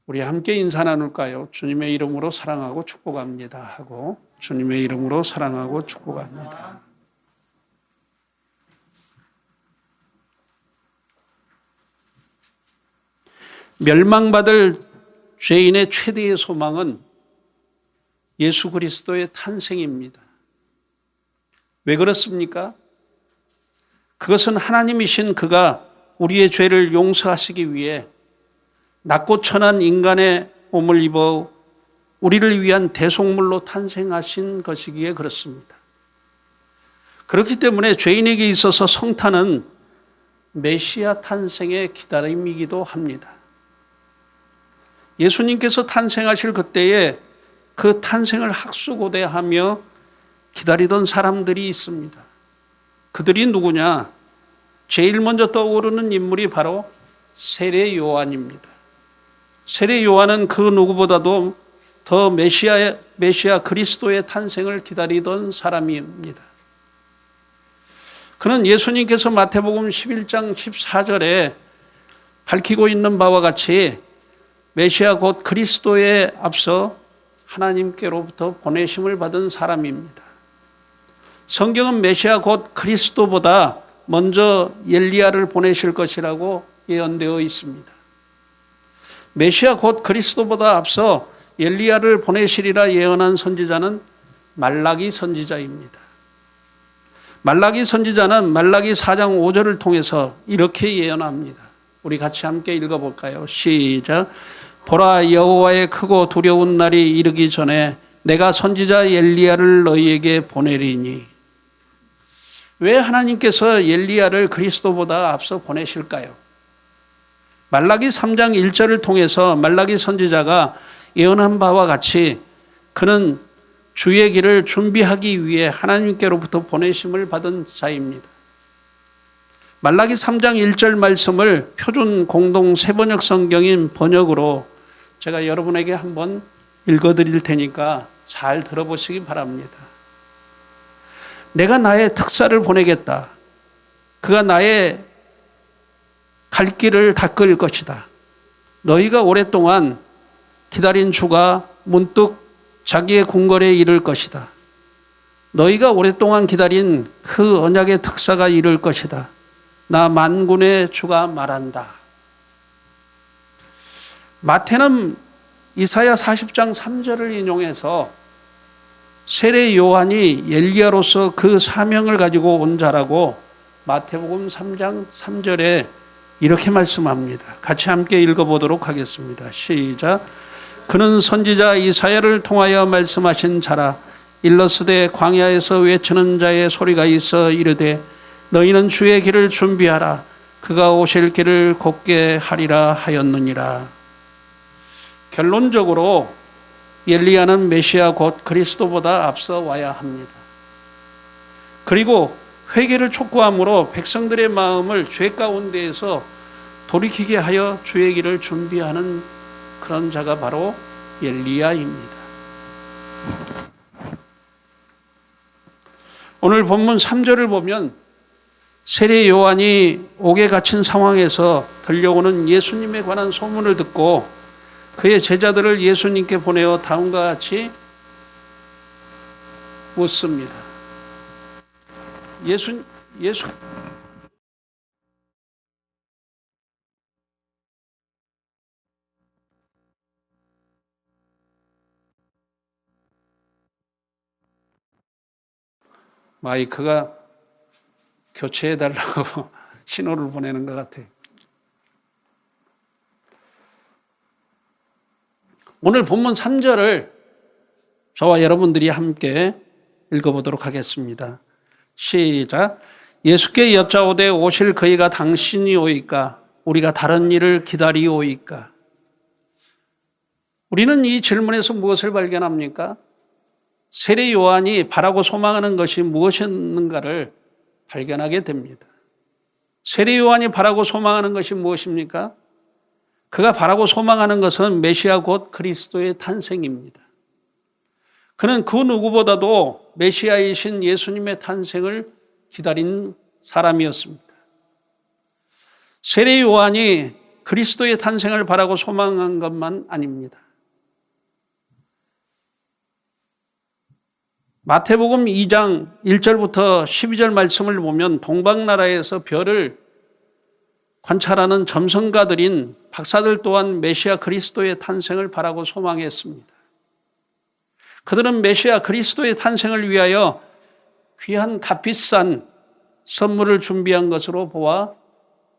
우리 함께 인사 나눌까요? 주님의 이름으로 사랑하고 축복합니다 하고, 주님의 이름으로 사랑하고 축복합니다. 멸망받을 죄인의 최대의 소망은 예수 그리스도의 탄생입니다. 왜 그렇습니까? 그것은 하나님이신 그가 우리의 죄를 용서하시기 위해 낮고 천한 인간의 몸을 입어 우리를 위한 대속물로 탄생하신 것이기에 그렇습니다. 그렇기 때문에 죄인에게 있어서 성탄은 메시아 탄생의 기다림이기도 합니다. 예수님께서 탄생하실 그때에 그 탄생을 학수고대하며 기다리던 사람들이 있습니다. 그들이 누구냐? 제일 먼저 떠오르는 인물이 바로 세례 요한입니다. 세례 요한은 그 누구보다도 더 메시아 그리스도의 탄생을 기다리던 사람입니다. 그는 예수님께서 마태복음 11장 14절에 밝히고 있는 바와 같이 메시아 곧 그리스도에 앞서 하나님께로부터 보내심을 받은 사람입니다. 성경은 메시아 곧 그리스도보다 먼저 엘리야를 보내실 것이라고 예언되어 있습니다. 메시아 곧 그리스도보다 앞서 엘리야를 보내시리라 예언한 선지자는 말라기 선지자입니다. 말라기 선지자는 말라기 4장 5절을 통해서 이렇게 예언합니다. 우리 같이 함께 읽어볼까요? 시작. 보라, 여호와의 크고 두려운 날이 이르기 전에 내가 선지자 엘리야를 너희에게 보내리니. 왜 하나님께서 엘리야를 그리스도보다 앞서 보내실까요? 말라기 3장 1절을 통해서 말라기 선지자가 예언한 바와 같이 그는 주의 길을 준비하기 위해 하나님께로부터 보내심을 받은 자입니다. 말라기 3장 1절 말씀을 표준 공동 세번역 성경인 번역으로 제가 여러분에게 한번 읽어드릴 테니까 잘 들어보시기 바랍니다. 내가 나의 특사를 보내겠다. 그가 나의 갈 길을 닦을 것이다. 너희가 오랫동안 기다린 주가 문득 자기의 궁궐에 이를 것이다. 너희가 오랫동안 기다린 그 언약의 특사가 이를 것이다. 나 만군의 주가 말한다. 마태는 이사야 40장 3절을 인용해서 세례 요한이 엘리야로서 그 사명을 가지고 온 자라고 마태복음 3장 3절에 이렇게 말씀합니다. 같이 함께 읽어보도록 하겠습니다. 시작. 그는 선지자 이사야를 통하여 말씀하신 자라. 일러스되 광야에서 외치는 자의 소리가 있어 이르되 너희는 주의 길을 준비하라. 그가 오실 길을 곧게 하리라 하였느니라. 결론적으로 엘리야는 메시아 곧 그리스도보다 앞서 와야 합니다. 그리고 회개를 촉구함으로 백성들의 마음을 죄 가운데에서 돌이키게 하여 주의 길을 준비하는 그런 자가 바로 엘리야입니다. 오늘 본문 3절을 보면 세례 요한이 옥에 갇힌 상황에서 들려오는 예수님에 관한 소문을 듣고 그의 제자들을 예수님께 보내어 다음과 같이 묻습니다. 예수 마이크가 교체해달라고 신호를 보내는 것 같아요. 오늘 본문 3절을 저와 여러분들이 함께 읽어보도록 하겠습니다. 시작. 예수께 여짜오되 오실 그이가 당신이 오이까? 우리가 다른 일을 기다리오이까? 우리는 이 질문에서 무엇을 발견합니까? 세례 요한이 바라고 소망하는 것이 무엇이었는가를 발견하게 됩니다. 세례 요한이 바라고 소망하는 것이 무엇입니까? 그가 바라고 소망하는 것은 메시아 곧 그리스도의 탄생입니다. 그는 그 누구보다도 메시아이신 예수님의 탄생을 기다린 사람이었습니다. 세례 요한이 그리스도의 탄생을 바라고 소망한 것만 아닙니다. 마태복음 2장 1절부터 12절 말씀을 보면 동방나라에서 별을 관찰하는 점성가들인 박사들 또한 메시아 그리스도의 탄생을 바라고 소망했습니다. 그들은 메시아 그리스도의 탄생을 위하여 귀한 값비싼 선물을 준비한 것으로 보아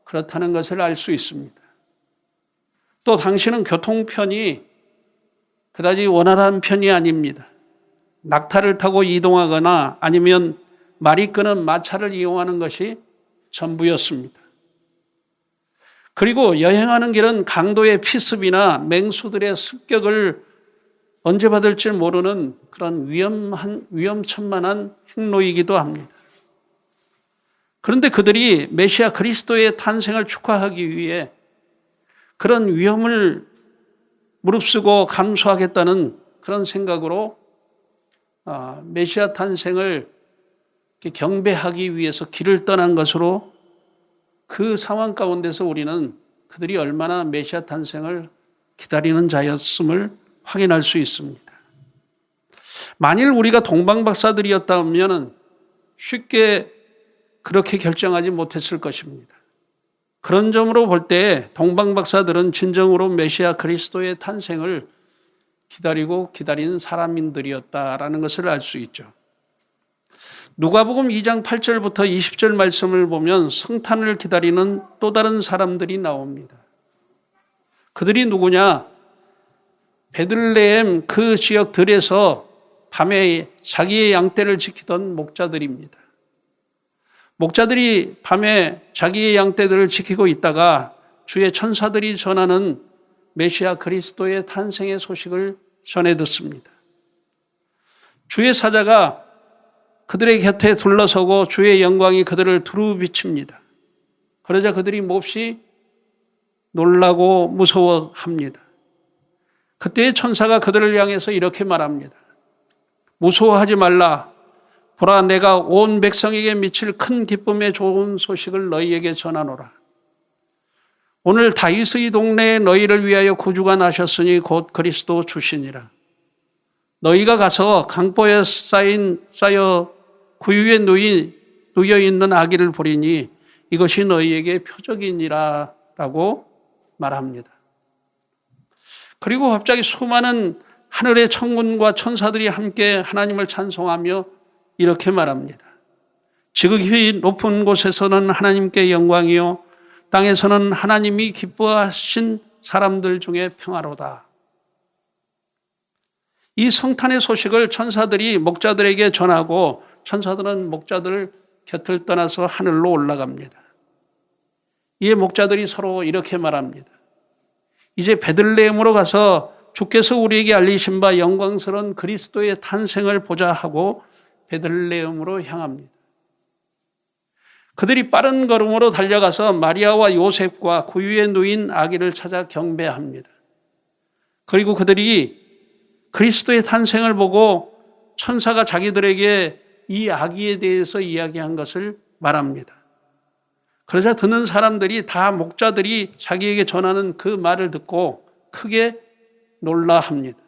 그렇다는 것을 알 수 있습니다. 또 당시는 교통편이 그다지 원활한 편이 아닙니다. 낙타를 타고 이동하거나 아니면 말이 끄는 마차를 이용하는 것이 전부였습니다. 그리고 여행하는 길은 강도의 피습이나 맹수들의 습격을 언제 받을지 모르는 그런 위험천만한 행로이기도 합니다. 그런데 그들이 메시아 그리스도의 탄생을 축하하기 위해 그런 위험을 무릅쓰고 감수하겠다는 그런 생각으로 메시아 탄생을 경배하기 위해서 길을 떠난 것으로 그 상황 가운데서 우리는 그들이 얼마나 메시아 탄생을 기다리는 자였음을 확인할 수 있습니다. 만일 우리가 동방박사들이었다면 쉽게 그렇게 결정하지 못했을 것입니다. 그런 점으로 볼 때 동방박사들은 진정으로 메시아 그리스도의 탄생을 기다린 사람들이었다라는 것을 알 수 있죠. 누가복음 2장 8절부터 20절 말씀을 보면 성탄을 기다리는 또 다른 사람들이 나옵니다. 그들이 누구냐? 베들레헴 그 지역들에서 밤에 자기의 양떼를 지키던 목자들입니다. 목자들이 밤에 자기의 양떼들을 지키고 있다가 주의 천사들이 전하는 메시아 그리스도의 탄생의 소식을 전해 듣습니다. 주의 사자가 그들의 곁에 둘러서고 주의 영광이 그들을 두루 비칩니다. 그러자 그들이 몹시 놀라고 무서워합니다. 그때 천사가 그들을 향해서 이렇게 말합니다. 무서워하지 말라. 보라, 내가 온 백성에게 미칠 큰 기쁨의 좋은 소식을 너희에게 전하노라. 오늘 다윗의 동네에 너희를 위하여 구주가 나셨으니 곧 그리스도 주시니라. 너희가 가서 강보에 쌓여 구유에 누여 있는 아기를 보리니 이것이 너희에게 표적이니라 라고 말합니다. 그리고 갑자기 수많은 하늘의 천군과 천사들이 함께 하나님을 찬송하며 이렇게 말합니다. 지극히 높은 곳에서는 하나님께 영광이요 땅에서는 하나님이 기뻐하신 사람들 중에 평화로다. 이 성탄의 소식을 천사들이 목자들에게 전하고 천사들은 목자들 곁을 떠나서 하늘로 올라갑니다. 이에 목자들이 서로 이렇게 말합니다. 이제 베들레헴으로 가서 주께서 우리에게 알리신 바 영광스러운 그리스도의 탄생을 보자 하고 베들레헴으로 향합니다. 그들이 빠른 걸음으로 달려가서 마리아와 요셉과 구유에 누인 아기를 찾아 경배합니다. 그리고 그들이 그리스도의 탄생을 보고 천사가 자기들에게 이 아기에 대해서 이야기한 것을 말합니다. 그러자 듣는 사람들이 다 목자들이 자기에게 전하는 그 말을 듣고 크게 놀라합니다.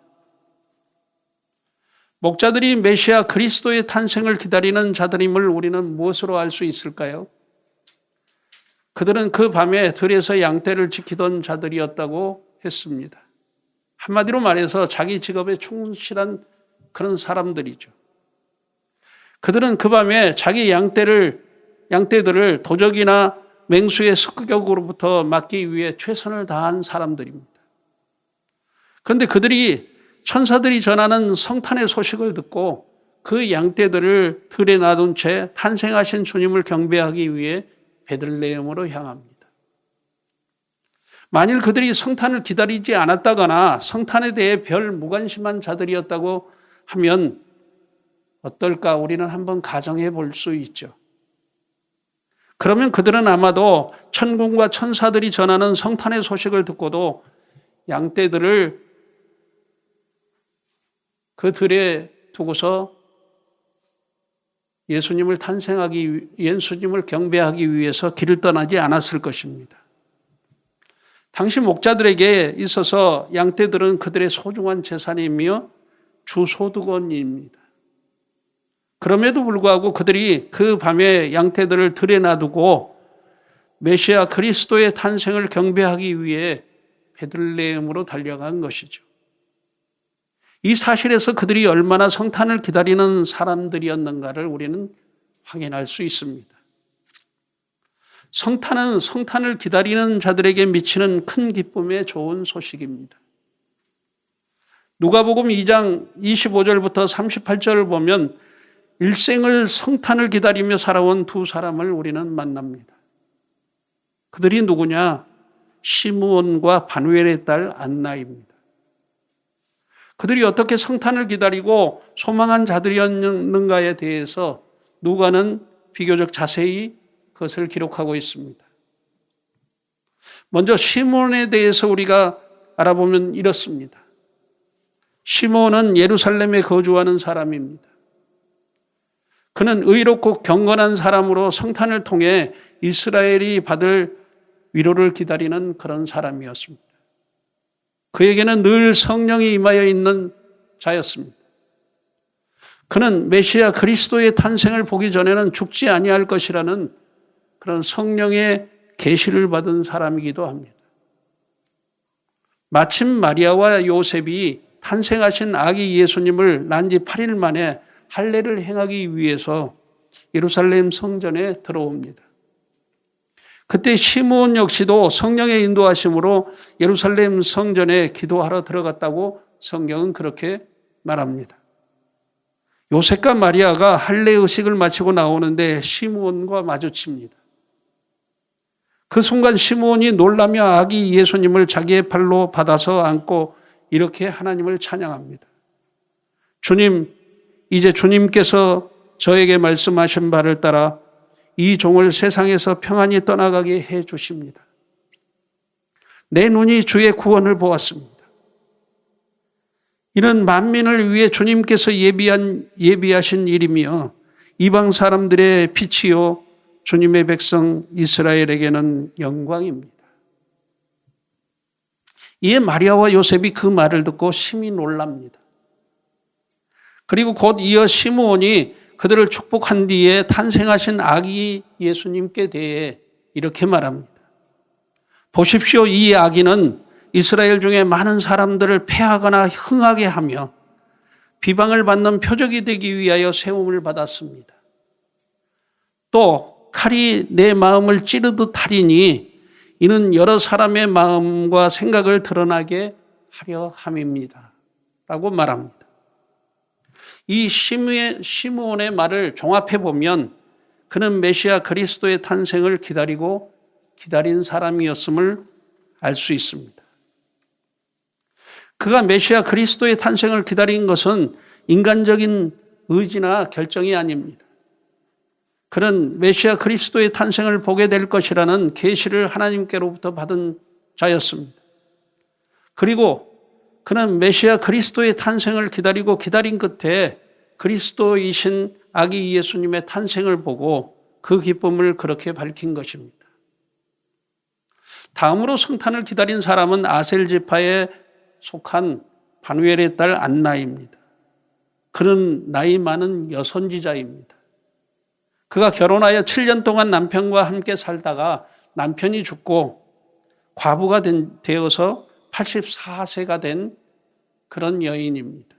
목자들이 메시아 그리스도의 탄생을 기다리는 자들임을 우리는 무엇으로 알 수 있을까요? 그들은 그 밤에 들에서 양떼를 지키던 자들이었다고 했습니다. 한마디로 말해서 자기 직업에 충실한 그런 사람들이죠. 그들은 그 밤에 자기 양떼들을 도적이나 맹수의 습격으로부터 막기 위해 최선을 다한 사람들입니다. 그런데 그들이 천사들이 전하는 성탄의 소식을 듣고 그 양떼들을 들에 놔둔 채 탄생하신 주님을 경배하기 위해 베들레헴으로 향합니다. 만일 그들이 성탄을 기다리지 않았다거나 성탄에 대해 별 무관심한 자들이었다고 하면 어떨까 우리는 한번 가정해 볼 수 있죠. 그러면 그들은 아마도 천군과 천사들이 전하는 성탄의 소식을 듣고도 양떼들을 그 들에 두고서 예수님을 경배하기 위해서 길을 떠나지 않았을 것입니다. 당시 목자들에게 있어서 양떼들은 그들의 소중한 재산이며 주소득원입니다. 그럼에도 불구하고 그들이 그 밤에 양떼들을 들에 놔두고 메시아 그리스도의 탄생을 경배하기 위해 베들레헴으로 달려간 것이죠. 이 사실에서 그들이 얼마나 성탄을 기다리는 사람들이었는가를 우리는 확인할 수 있습니다. 성탄은 성탄을 기다리는 자들에게 미치는 큰 기쁨의 좋은 소식입니다. 누가복음 2장 25절부터 38절을 보면 일생을 성탄을 기다리며 살아온 두 사람을 우리는 만납니다. 그들이 누구냐? 시므온과 바누엘의 딸 안나입니다. 그들이 어떻게 성탄을 기다리고 소망한 자들이었는가에 대해서 누가는 비교적 자세히 그것을 기록하고 있습니다. 먼저 시므온에 대해서 우리가 알아보면 이렇습니다. 시므온은 예루살렘에 거주하는 사람입니다. 그는 의롭고 경건한 사람으로 성탄을 통해 이스라엘이 받을 위로를 기다리는 그런 사람이었습니다. 그에게는 늘 성령이 임하여 있는 자였습니다. 그는 메시아 그리스도의 탄생을 보기 전에는 죽지 아니할 것이라는 그런 성령의 계시를 받은 사람이기도 합니다. 마침 마리아와 요셉이 탄생하신 아기 예수님을 난 지 8일 만에 할례를 행하기 위해서 예루살렘 성전에 들어옵니다. 그때 시므온 역시도 성령의 인도하심으로 예루살렘 성전에 기도하러 들어갔다고 성경은 그렇게 말합니다. 요셉과 마리아가 할례 의식을 마치고 나오는데 시므온과 마주칩니다. 그 순간 시므온이 놀라며 아기 예수님을 자기의 팔로 받아서 안고 이렇게 하나님을 찬양합니다. 주님, 이제 주님께서 저에게 말씀하신 바를 따라 이 종을 세상에서 평안히 떠나가게 해 주십니다. 내 눈이 주의 구원을 보았습니다. 이는 만민을 위해 주님께서 예비하신 일이며 이방 사람들의 빛이요 주님의 백성 이스라엘에게는 영광입니다. 이에 마리아와 요셉이 그 말을 듣고 심히 놀랍니다. 그리고 곧 이어 시므온이 그들을 축복한 뒤에 탄생하신 아기 예수님께 대해 이렇게 말합니다. 보십시오, 이 아기는 이스라엘 중에 많은 사람들을 패하거나 흥하게 하며 비방을 받는 표적이 되기 위하여 세움을 받았습니다. 또 칼이 내 마음을 찌르듯 하리니 이는 여러 사람의 마음과 생각을 드러나게 하려 함입니다. 라고 말합니다. 이 시므온의 말을 종합해 보면 그는 메시아 그리스도의 탄생을 기다린 사람이었음을 알 수 있습니다. 그가 메시아 그리스도의 탄생을 기다린 것은 인간적인 의지나 결정이 아닙니다. 그는 메시아 그리스도의 탄생을 보게 될 것이라는 계시를 하나님께로부터 받은 자였습니다. 그리고 그는 메시아 그리스도의 탄생을 기다린 끝에 그리스도이신 아기 예수님의 탄생을 보고 그 기쁨을 그렇게 밝힌 것입니다. 다음으로 성탄을 기다린 사람은 아셀 지파에 속한 바누엘의 딸 안나입니다. 그는 나이 많은 여선지자입니다. 그가 결혼하여 7년 동안 남편과 함께 살다가 남편이 죽고 과부가 되어서 84세가 된 그런 여인입니다.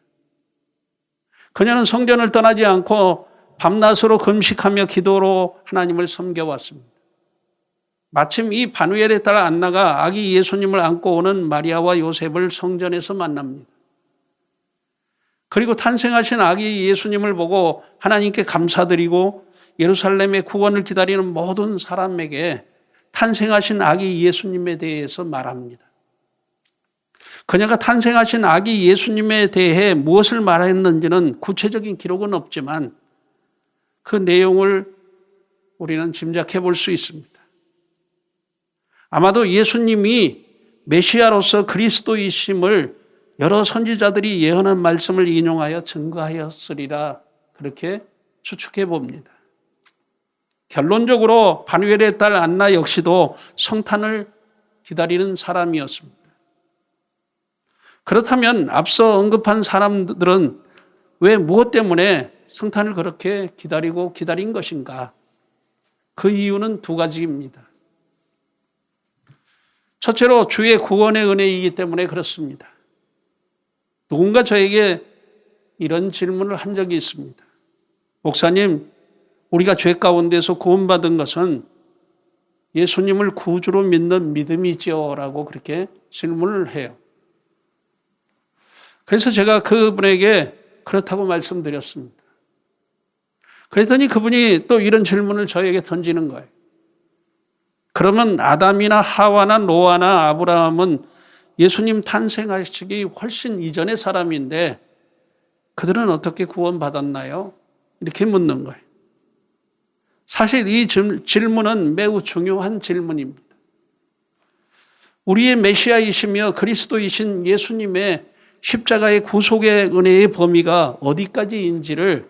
그녀는 성전을 떠나지 않고 밤낮으로 금식하며 기도로 하나님을 섬겨왔습니다. 마침 이 바누엘의 딸 안나가 아기 예수님을 안고 오는 마리아와 요셉을 성전에서 만납니다. 그리고 탄생하신 아기 예수님을 보고 하나님께 감사드리고 예루살렘의 구원을 기다리는 모든 사람에게 탄생하신 아기 예수님에 대해서 말합니다. 그녀가 탄생하신 아기 예수님에 대해 무엇을 말했는지는 구체적인 기록은 없지만 그 내용을 우리는 짐작해 볼 수 있습니다. 아마도 예수님이 메시아로서 그리스도이심을 여러 선지자들이 예언한 말씀을 인용하여 증거하였으리라 그렇게 추측해 봅니다. 결론적으로 바누엘의 딸 안나 역시도 성탄을 기다리는 사람이었습니다. 그렇다면 앞서 언급한 사람들은 왜 무엇 때문에 성탄을 그렇게 기다린 것인가? 그 이유는 두 가지입니다. 첫째로 주의 구원의 은혜이기 때문에 그렇습니다. 누군가 저에게 이런 질문을 한 적이 있습니다. 목사님, 우리가 죄 가운데서 구원받은 것은 예수님을 구주로 믿는 믿음이지요? 라고 그렇게 질문을 해요. 그래서 제가 그분에게 그렇다고 말씀드렸습니다. 그랬더니 그분이 또 이런 질문을 저에게 던지는 거예요. 그러면 아담이나 하와나 노아나 아브라함은 예수님 탄생하시기 훨씬 이전의 사람인데 그들은 어떻게 구원받았나요? 이렇게 묻는 거예요. 사실 이 질문은 매우 중요한 질문입니다. 우리의 메시아이시며 그리스도이신 예수님의 십자가의 구속의 은혜의 범위가 어디까지인지를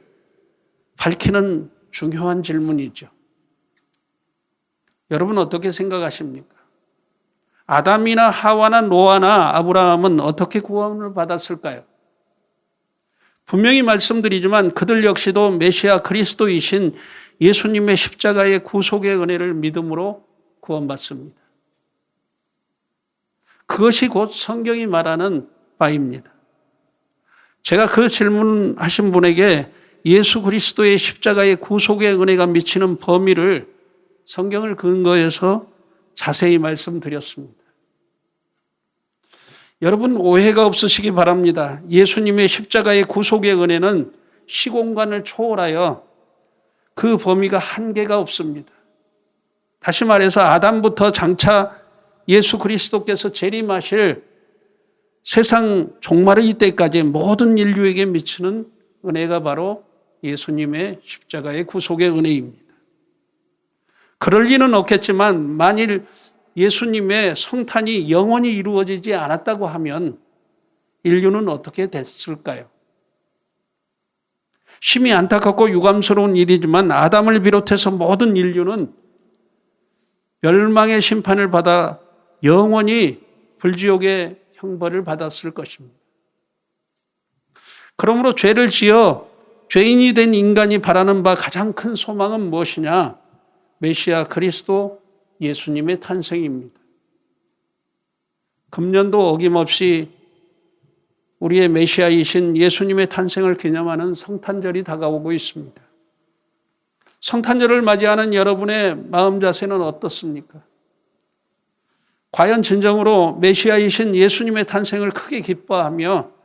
밝히는 중요한 질문이죠. 여러분 어떻게 생각하십니까? 아담이나 하와나 노아나 아브라함은 어떻게 구원을 받았을까요? 분명히 말씀드리지만 그들 역시도 메시아 그리스도이신 예수님의 십자가의 구속의 은혜를 믿음으로 구원받습니다. 그것이 곧 성경이 말하는 바입니다. 제가 그 질문하신 분에게 예수 그리스도의 십자가의 구속의 은혜가 미치는 범위를 성경을 근거해서 자세히 말씀드렸습니다. 여러분 오해가 없으시기 바랍니다. 예수님의 십자가의 구속의 은혜는 시공간을 초월하여 그 범위가 한계가 없습니다. 다시 말해서 아담부터 장차 예수 그리스도께서 재림하실 세상 종말의 이때까지 모든 인류에게 미치는 은혜가 바로 예수님의 십자가의 구속의 은혜입니다. 그럴 리는 없겠지만 만일 예수님의 성탄이 영원히 이루어지지 않았다고 하면 인류는 어떻게 됐을까요? 심히 안타깝고 유감스러운 일이지만 아담을 비롯해서 모든 인류는 멸망의 심판을 받아 영원히 불지옥의 형벌을 받았을 것입니다. 그러므로 죄를 지어 죄인이 된 인간이 바라는 바 가장 큰 소망은 무엇이냐? 메시아 그리스도 예수님의 탄생입니다. 금년도 어김없이 우리의 메시아이신 예수님의 탄생을 기념하는 성탄절이 다가오고 있습니다. 성탄절을 맞이하는 여러분의 마음 자세는 어떻습니까? 과연 진정으로 메시아이신 예수님의 탄생을 크게 기뻐하며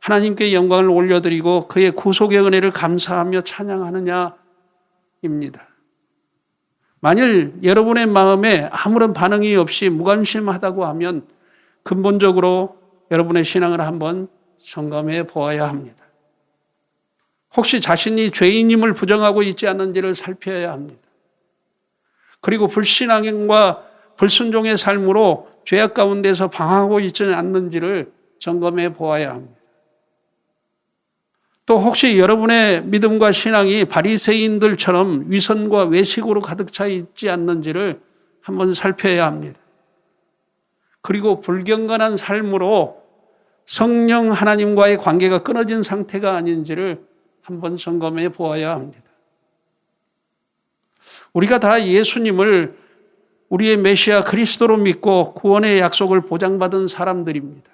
하나님께 영광을 올려드리고 그의 구속의 은혜를 감사하며 찬양하느냐입니다. 만일 여러분의 마음에 아무런 반응이 없이 무관심하다고 하면 근본적으로 여러분의 신앙을 한번 점검해 보아야 합니다. 혹시 자신이 죄인임을 부정하고 있지 않는지를 살펴야 합니다. 그리고 불신앙과 불순종의 삶으로 죄악 가운데서 방황하고 있지는 않는지를 점검해 보아야 합니다. 또 혹시 여러분의 믿음과 신앙이 바리새인들처럼 위선과 외식으로 가득 차 있지 않는지를 한번 살펴야 합니다. 그리고 불경건한 삶으로 성령 하나님과의 관계가 끊어진 상태가 아닌지를 한번 점검해 보아야 합니다. 우리가 다 예수님을 우리의 메시아 그리스도로 믿고 구원의 약속을 보장받은 사람들입니다.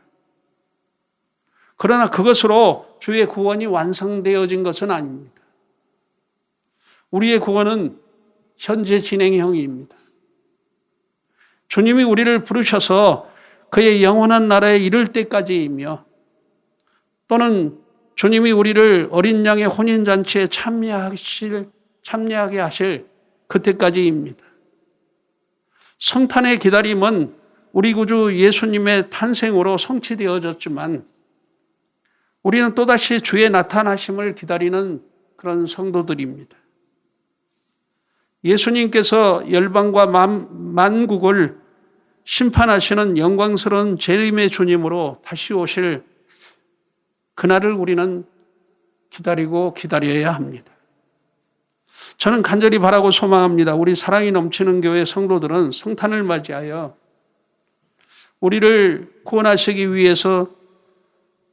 그러나 그것으로 주의 구원이 완성되어진 것은 아닙니다. 우리의 구원은 현재 진행형입니다. 주님이 우리를 부르셔서 그의 영원한 나라에 이를 때까지이며 또는 주님이 우리를 어린 양의 혼인잔치에 참여하게 하실 그때까지입니다. 성탄의 기다림은 우리 구주 예수님의 탄생으로 성취되어졌지만 우리는 또다시 주의 나타나심을 기다리는 그런 성도들입니다. 예수님께서 열방과 만국을 심판하시는 영광스러운 재림의 주님으로 다시 오실 그날을 우리는 기다리고 기다려야 합니다. 저는 간절히 바라고 소망합니다. 우리 사랑이 넘치는 교회 성도들은 성탄을 맞이하여 우리를 구원하시기 위해서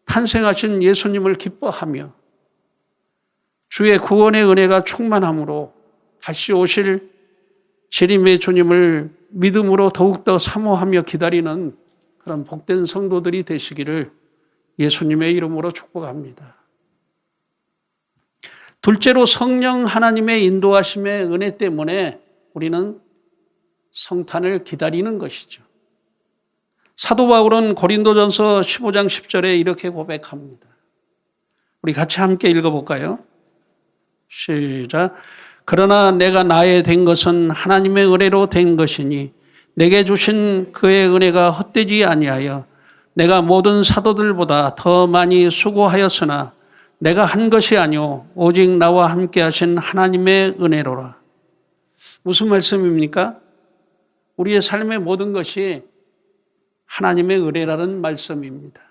탄생하신 예수님을 기뻐하며 주의 구원의 은혜가 충만함으로 다시 오실 재림의 주님을 믿음으로 더욱더 사모하며 기다리는 그런 복된 성도들이 되시기를 예수님의 이름으로 축복합니다. 둘째로 성령 하나님의 인도하심의 은혜 때문에 우리는 성탄을 기다리는 것이죠. 사도 바울은 고린도전서 15장 10절에 이렇게 고백합니다. 우리 같이 함께 읽어볼까요? 시작. 그러나 내가 나의 된 것은 하나님의 은혜로 된 것이니 내게 주신 그의 은혜가 헛되지 아니하여 내가 모든 사도들보다 더 많이 수고하였으나 내가 한 것이 아니오 오직 나와 함께 하신 하나님의 은혜로라. 무슨 말씀입니까? 우리의 삶의 모든 것이 하나님의 은혜라는 말씀입니다.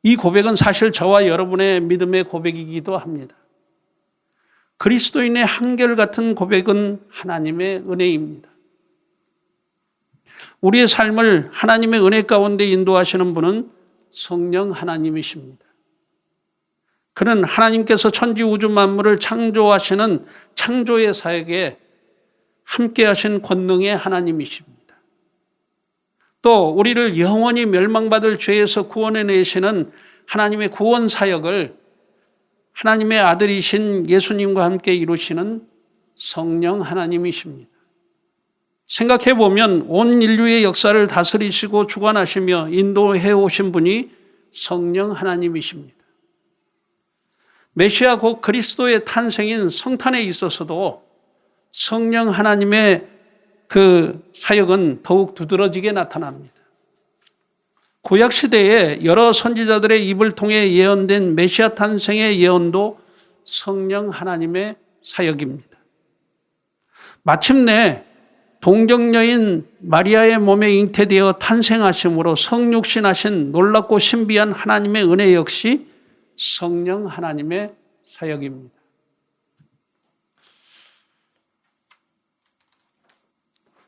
이 고백은 사실 저와 여러분의 믿음의 고백이기도 합니다. 그리스도인의 한결같은 고백은 하나님의 은혜입니다. 우리의 삶을 하나님의 은혜 가운데 인도하시는 분은 성령 하나님이십니다. 그는 하나님께서 천지 우주 만물을 창조하시는 창조의 사역에 함께 하신 권능의 하나님이십니다. 또 우리를 영원히 멸망받을 죄에서 구원해내시는 하나님의 구원 사역을 하나님의 아들이신 예수님과 함께 이루시는 성령 하나님이십니다. 생각해 보면 온 인류의 역사를 다스리시고 주관하시며 인도해 오신 분이 성령 하나님이십니다. 메시아 곧 그리스도의 탄생인 성탄에 있어서도 성령 하나님의 그 사역은 더욱 두드러지게 나타납니다. 구약시대에 여러 선지자들의 입을 통해 예언된 메시아 탄생의 예언도 성령 하나님의 사역입니다. 마침내 동정녀인 마리아의 몸에 잉태되어 탄생하심으로 성육신하신 놀랍고 신비한 하나님의 은혜 역시 성령 하나님의 사역입니다.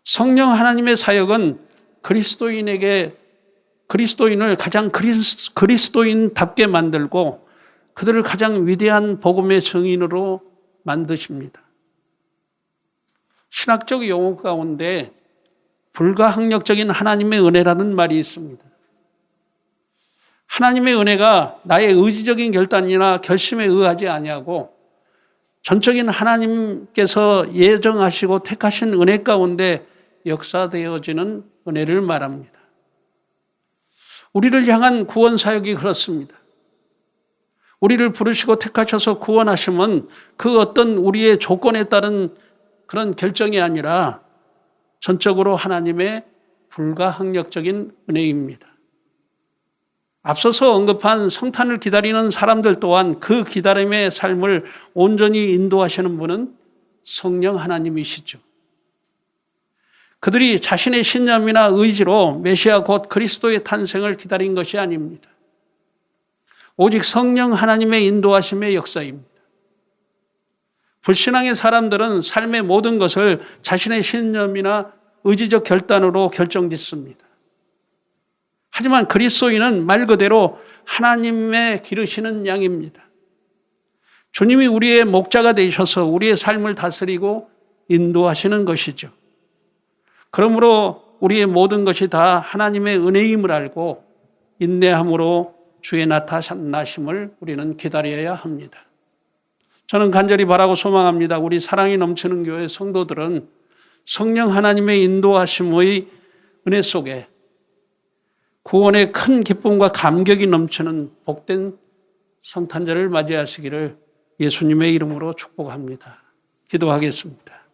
성령 하나님의 사역은 그리스도인을 가장 그리스도인답게 만들고 그들을 가장 위대한 복음의 증인으로 만드십니다. 신학적 용어 가운데 불가항력적인 하나님의 은혜라는 말이 있습니다. 하나님의 은혜가 나의 의지적인 결단이나 결심에 의하지 아니하고 전적인 하나님께서 예정하시고 택하신 은혜 가운데 역사되어지는 은혜를 말합니다. 우리를 향한 구원 사역이 그렇습니다. 우리를 부르시고 택하셔서 구원하심은 그 어떤 우리의 조건에 따른 그런 결정이 아니라 전적으로 하나님의 불가항력적인 은혜입니다. 앞서서 언급한 성탄을 기다리는 사람들 또한 그 기다림의 삶을 온전히 인도하시는 분은 성령 하나님이시죠. 그들이 자신의 신념이나 의지로 메시아 곧 그리스도의 탄생을 기다린 것이 아닙니다. 오직 성령 하나님의 인도하심의 역사입니다. 불신앙의 사람들은 삶의 모든 것을 자신의 신념이나 의지적 결단으로 결정짓습니다. 하지만 그리스도인은 말 그대로 하나님의 기르시는 양입니다. 주님이 우리의 목자가 되셔서 우리의 삶을 다스리고 인도하시는 것이죠. 그러므로 우리의 모든 것이 다 하나님의 은혜임을 알고 인내함으로 주의 나타나심을 우리는 기다려야 합니다. 저는 간절히 바라고 소망합니다. 우리 사랑이 넘치는 교회 성도들은 성령 하나님의 인도하심의 은혜 속에 구원의 큰 기쁨과 감격이 넘치는 복된 성탄절을 맞이하시기를 예수님의 이름으로 축복합니다. 기도하겠습니다.